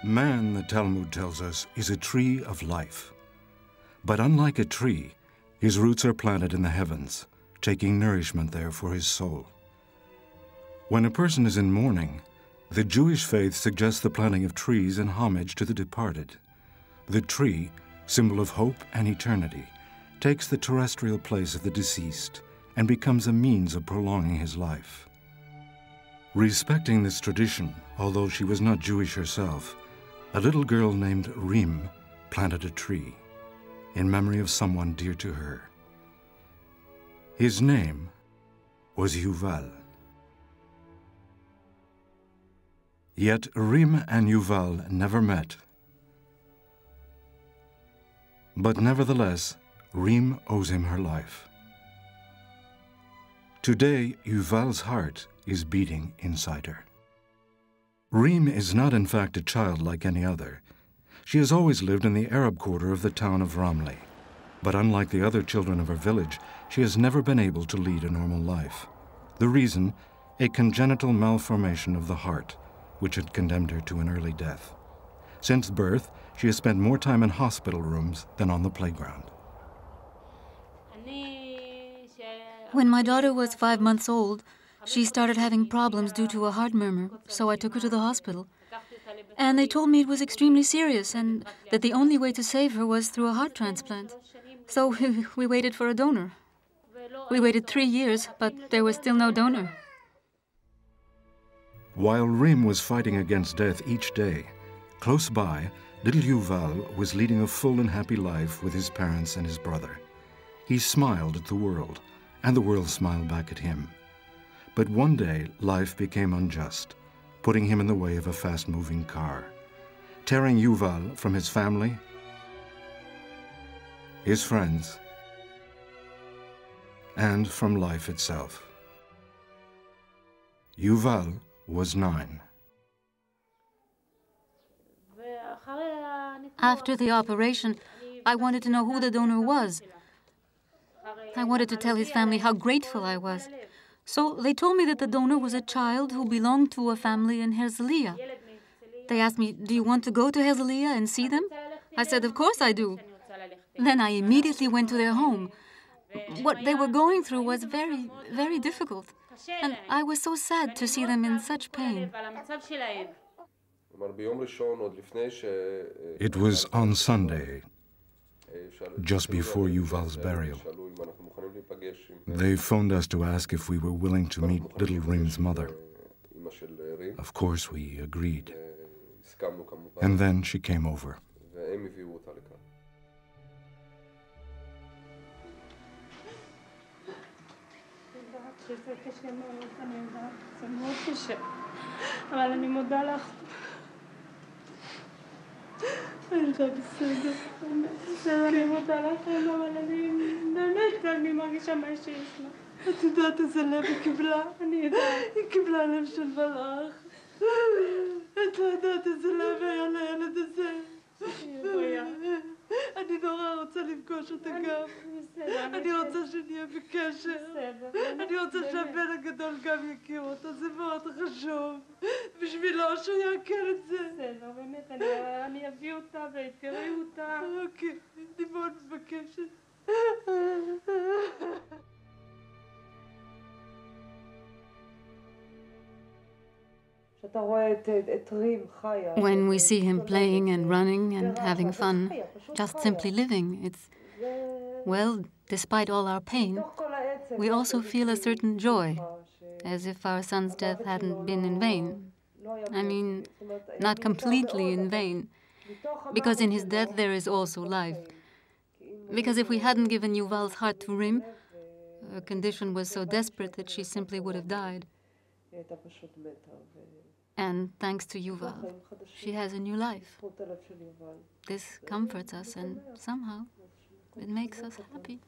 Man, the Talmud tells us, is a tree of life. But unlike a tree, his roots are planted in the heavens, taking nourishment there for his soul. When a person is in mourning, the Jewish faith suggests the planting of trees in homage to the departed. The tree, symbol of hope and eternity, takes the terrestrial place of the deceased and becomes a means of prolonging his life. Respecting this tradition, although she was not Jewish herself, a little girl named Rim planted a tree in memory of someone dear to her. His name was Yuval. Yet Rim and Yuval never met. But nevertheless, Rim owes him her life. Today, Yuval's heart is beating inside her. Rim is not in fact a child like any other. She has always lived in the Arab quarter of the town of Ramle. But unlike the other children of her village, she has never been able to lead a normal life. The reason, a congenital malformation of the heart, which had condemned her to an early death. Since birth, she has spent more time in hospital rooms than on the playground. When my daughter was 5 months old, she started having problems due to a heart murmur, so I took her to the hospital. And they told me it was extremely serious and that the only way to save her was through a heart transplant. So we waited for a donor. We waited 3 years, but there was still no donor. While Rim was fighting against death each day, close by, little Yuval was leading a full and happy life with his parents and his brother. He smiled at the world, and the world smiled back at him. But one day, life became unjust, putting him in the way of a fast-moving car, tearing Yuval from his family, his friends, and from life itself. Yuval was 9. After the operation, I wanted to know who the donor was. I wanted to tell his family how grateful I was. So they told me that the donor was a child who belonged to a family in Herzliya. They asked me, "Do you want to go to Herzliya and see them?" I said, "Of course I do." Then I immediately went to their home. What they were going through was very, very difficult. And I was so sad to see them in such pain. It was on Sunday, just before Yuval's burial. They phoned us to ask if we were willing to meet little Rim's mother. Of course, we agreed. And then she came over. אבל אני מודה לך. הילדה בסדר. בסדר, אני מודה לך, אבל אני באמת, אני מרגישה מה שיש לה. את יודעת איזה לב היא קיבלה? אני יודעת. היא קיבלה לב של מלאך. את לא יודעת איזה לב היה לילד הזה. אני נורא רוצה לפגוש אותה גם. אני רוצה שנהיה בקשר. אני רוצה שהבן הגדול גם יכיר אותה, זה מאוד חשוב. בשבילו שהוא יכיר את זה. בסדר, באמת, אני אביא אותה ותראי אותה. אוקיי, אני מאוד מבקשת. When we see him playing and running and having fun, just simply living, it's, well, despite all our pain, we also feel a certain joy, as if our son's death hadn't been in vain. I mean, not completely in vain, because in his death there is also life. Because if we hadn't given Yuval's heart to Rim, her condition was so desperate that she simply would have died. And thanks to Yuval, she has a new life. This comforts us and somehow it makes us happy.